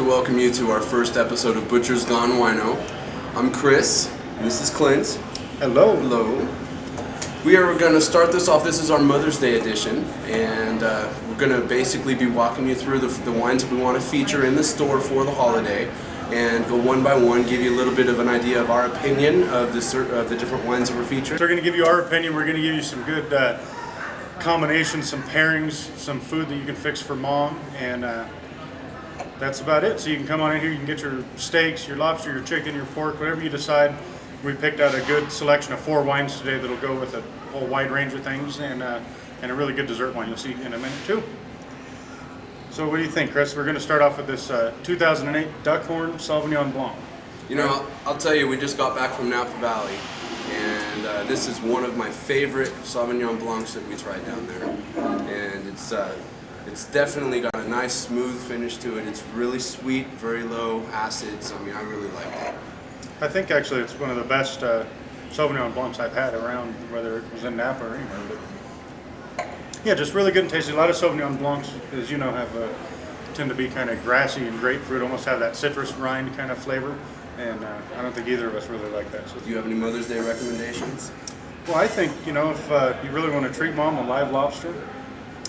to welcome you to our first episode of Butcher's Gone Wino. I'm Chris, and this is Clint. Hello. Hello. We are going to start this off. This is our Mother's Day edition, and we're going to basically be walking you through the wines that we want to feature in the store for the holiday, and go one by one, give you a little bit of an idea of our opinion of the different wines that we're featuring. So we're going to give you our opinion. We're going to give you some good combinations, some pairings, some food that you can fix for mom, and that's about it. So you can come on in here, you can get your steaks, your lobster, your chicken, your pork, whatever you decide. We picked out a good selection of 4 wines today that'll go with a whole wide range of things, and a really good dessert wine you'll see in a minute too. So what do you think, Chris? We're going to start off with this 2008 Duckhorn Sauvignon Blanc. You know, I'll tell you, we just got back from Napa Valley, and this is one of my favorite Sauvignon Blancs that we tried down there. And it's definitely got a nice smooth finish to it. It's really sweet, very low acids. I mean, I really like it. I think actually it's one of the best Sauvignon Blancs I've had around, whether it was in Napa or anywhere. But yeah, just really good and tasty. A lot of Sauvignon Blancs, as you know, tend to be kind of grassy and grapefruit, almost have that citrus rind kind of flavor. And I don't think either of us really like that. So, do you have any Mother's Day recommendations? Well, I think, you know, if you really want to treat mom, a live lobster,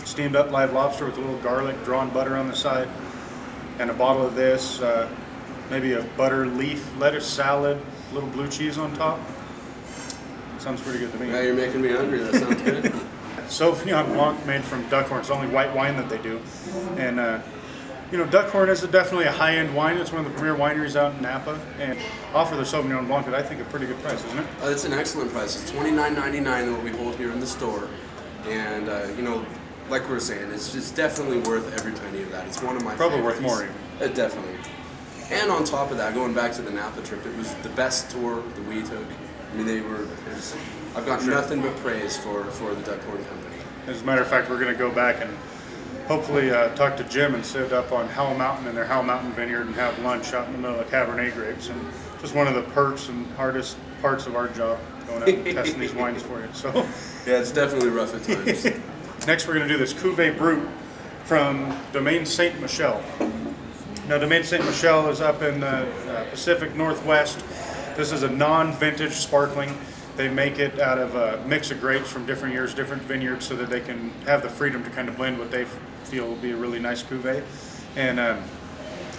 steamed up live lobster with a little garlic, drawn butter on the side, and a bottle of this, maybe a butter leaf lettuce salad, a little blue cheese on top. Sounds pretty good to me. Yeah, you're making me hungry. That sounds good. Sauvignon Blanc made from Duckhorn. It's the only white wine that they do. And, you know, Duckhorn is definitely a high-end wine. It's one of the premier wineries out in Napa, and offer their Sauvignon Blanc at, I think, a pretty good price, isn't it? It's an excellent price. It's $29.99 what we hold here in the store. And, you know, like we were saying, it's definitely worth every penny of that. It's one of my Probably favorites. worth more. Definitely. And on top of that, going back to the Napa trip, it was the best tour that we took. I mean, I've got nothing but praise for the Duckhorn Company. As a matter of fact, we're going to go back and hopefully talk to Jim and sit up on Howell Mountain in their Howell Mountain vineyard and have lunch out in the middle of Cabernet grapes. And just one of the perks and hardest parts of our job, going out and testing these wines for you. So yeah, it's definitely rough at times. Next, we're going to do this Cuvée Brut from Domaine Saint Michel. Now, Domaine Saint Michel is up in the Pacific Northwest. This is a non-vintage sparkling. They make it out of a mix of grapes from different years, different vineyards, so that they can have the freedom to kind of blend what they feel will be a really nice cuvee. And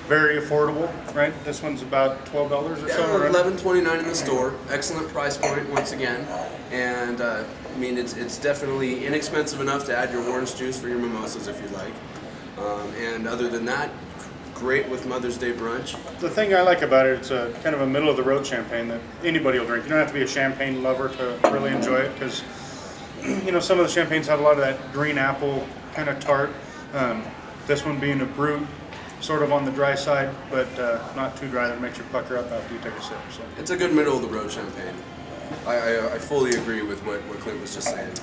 very affordable, right? This one's about $12 or so. Yeah, $11.29 in the store. Excellent price point once again. And I mean, it's definitely inexpensive enough to add your orange juice for your mimosas if you like. And other than that, great with Mother's Day brunch. The thing I like about it, it's a kind of a middle-of-the-road champagne that anybody will drink. You don't have to be a champagne lover to really enjoy it, because, you know, some of the champagnes have a lot of that green apple kind of tart. This one being a brut, sort of on the dry side, but not too dry that makes you pucker up after you take a sip. So it's a good middle-of-the-road champagne. I fully agree with what Clint was just saying.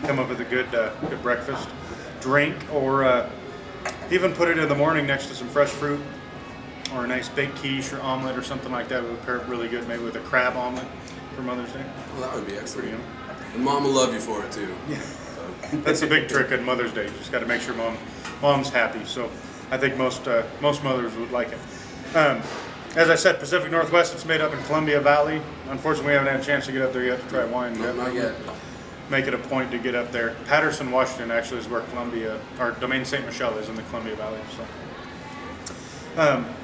Come up with a good breakfast drink, or even put it in the morning next to some fresh fruit, or a nice baked quiche or omelet or something like that. It would pair really good, maybe with a crab omelet for Mother's Day. Well, that would be excellent. And Mom will love you for it too. Yeah, so. That's a big trick on Mother's Day. You just got to make sure mom's happy. So I think most mothers would like it. As I said, Pacific Northwest. It's made up in Columbia Valley. Unfortunately, we haven't had a chance to get up there yet to try wine. No, not yet. Make it a point to get up there. Patterson, Washington, actually is where Domaine Saint Michel is, in the Columbia Valley.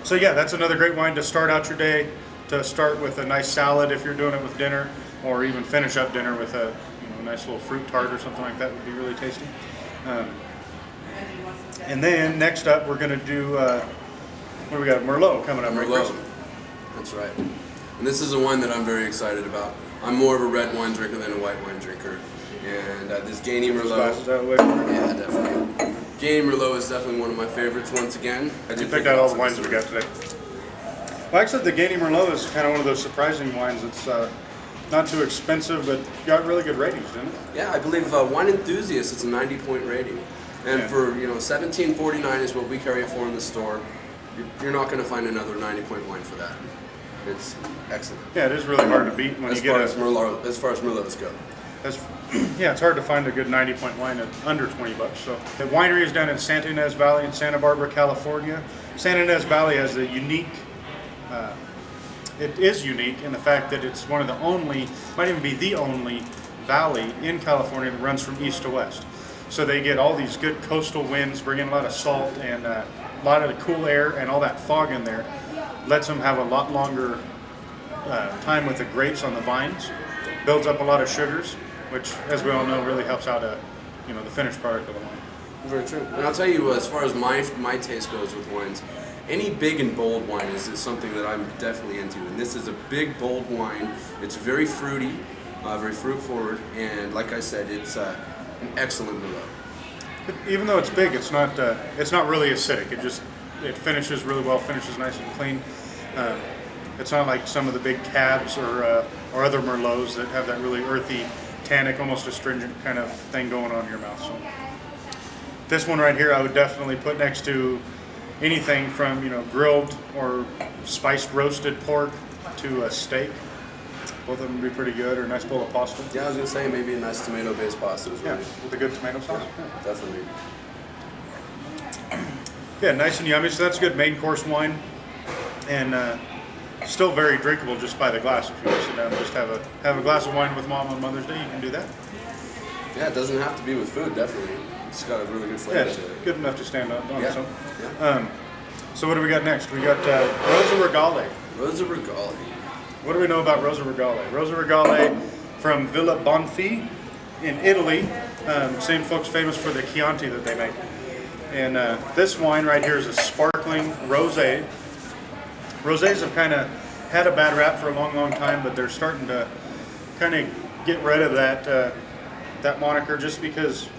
So yeah, that's another great wine to start out your day. To start with a nice salad if you're doing it with dinner, or even finish up dinner with a nice little fruit tart or something like that would be really tasty. And then next up, we're going to do what do we got? Merlot coming up. Merlot. Right, that's right. And this is a wine that I'm very excited about. I'm more of a red wine drinker than a white wine drinker. And this Gainy Merlot. Yeah, definitely. Gainy Merlot is definitely one of my favorites once again. You picked out all the wines we got today. Well, actually, the Gainy Merlot is kind of one of those surprising wines. It's not too expensive, but got really good ratings, didn't it? Yeah, I believe Wine Enthusiast, it's a 90-point rating. And for, $17.49 is what we carry it for in the store. You're not going to find another 90-point wine for that. It's excellent. Yeah, it is really hard to beat when as you get as far as Merlots go. Yeah, it's hard to find a good 90-point wine at under $20. So the winery is down in Santa Ynez Valley in Santa Barbara, California. San Ynez Valley has a unique, it is unique in the fact that it's one of the only, might even be the only valley in California that runs from east to west. So they get all these good coastal winds, bring in a lot of salt and a lot of the cool air, and all that fog in there lets them have a lot longer time with the grapes on the vines. Builds up a lot of sugars, which, as we all know, really helps out the finished product of the wine. Very true. And I'll tell you, as far as my taste goes with wines, any big and bold wine is something that I'm definitely into. And this is a big, bold wine. It's very fruity, very fruit forward, and like I said, it's an excellent Merlot. Even though it's big, it's not really acidic. It finishes really well, finishes nice and clean. It's not like some of the big cabs or other Merlots that have that really earthy, tannic, almost astringent kind of thing going on in your mouth. So this one right here, I would definitely put next to anything from grilled or spiced roasted pork to a steak. Both of them would be pretty good, or a nice bowl of pasta. Yeah, I was gonna say maybe a nice tomato-based pasta as well. Yeah, with a good tomato sauce. Yeah, definitely. Yeah, nice and yummy. So that's a good main course wine, and still very drinkable just by the glass. If you want to sit down and just have a glass of wine with mom on Mother's Day, you can do that. Yeah, it doesn't have to be with food. Definitely, it's got a really good flavor Yeah, to it. good enough to stand on its own. Yeah. So what do we got next? We got Rosa Regale. Rosa Regale. What do we know about Rosa Regale? Rosa Regale from Villa Bonfi in Italy. Same folks famous for the Chianti that they make. And this wine right here is a sparkling rosé. Rosés have kind of had a bad rap for a long, long time, but they're starting to kind of get rid of that moniker just because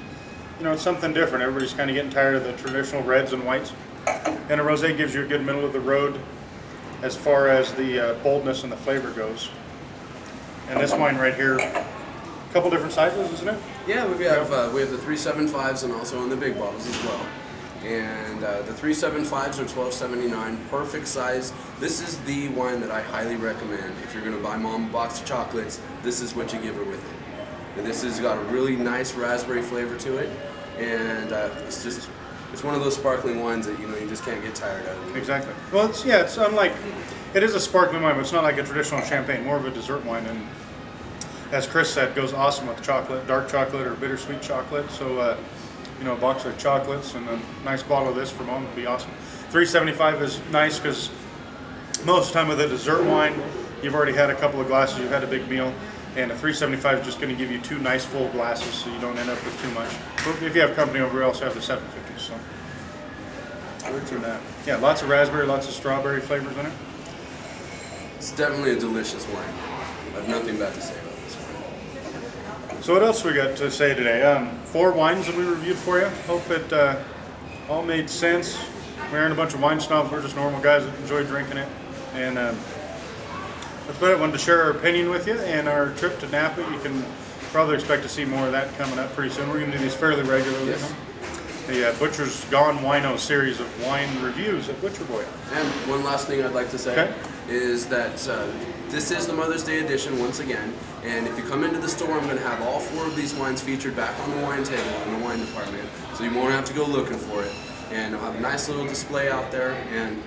it's something different. Everybody's kind of getting tired of the traditional reds and whites. And a rosé gives you a good middle of the road as far as the boldness and the flavor goes. And this wine right here, a couple different sizes, isn't it? Yeah, we have the 375s and also in the big bottles as well. And the 375s are $12.79, perfect size. This is the wine that I highly recommend. If you're going to buy mom a box of chocolates, this is what you give her with it. And this has got a really nice raspberry flavor to it, and it's one of those sparkling wines that you just can't get tired of. Exactly. Well, it's unlike, it is a sparkling wine, but it's not like a traditional champagne, more of a dessert wine. And as Chris said, goes awesome with chocolate, dark chocolate or bittersweet chocolate. So, a box of chocolates and a nice bottle of this for mom would be awesome. $3.75 is nice because most of the time with a dessert wine, you've already had a couple of glasses, you've had a big meal, and a $3.75 is just going to give you two nice full glasses so you don't end up with too much. But if you have company over, you also have the $7.50. So. Yeah, lots of raspberry, lots of strawberry flavors in it. It's definitely a delicious wine. I have nothing bad to say about this wine. So what else we got to say today? 4 wines that we reviewed for you. Hope it all made sense. We aren't a bunch of wine snobs. We're just normal guys that enjoy drinking it. And that's about it. Wanted to share our opinion with you and our trip to Napa. You can probably expect to see more of that coming up pretty soon. We're going to do these fairly regularly. Yes. The Butcher's Gone Wino series of wine reviews at Butcher Boy. And one last thing I'd like to say is that this is the Mother's Day edition once again. And if you come into the store, I'm going to have all 4 of these wines featured back on the wine table in the wine department. So you won't have to go looking for it. And I'll have a nice little display out there. And,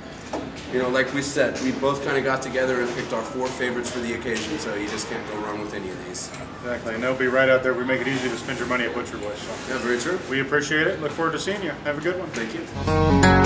like we said, we both kind of got together and picked our 4 favorites for the occasion. So you just can't go wrong with any of these. Exactly. And they'll be right out there. We make it easy to spend your money at Butcher Boy. So. Yeah, very true. We appreciate it. Look forward to seeing you. Have a good one. Thank you.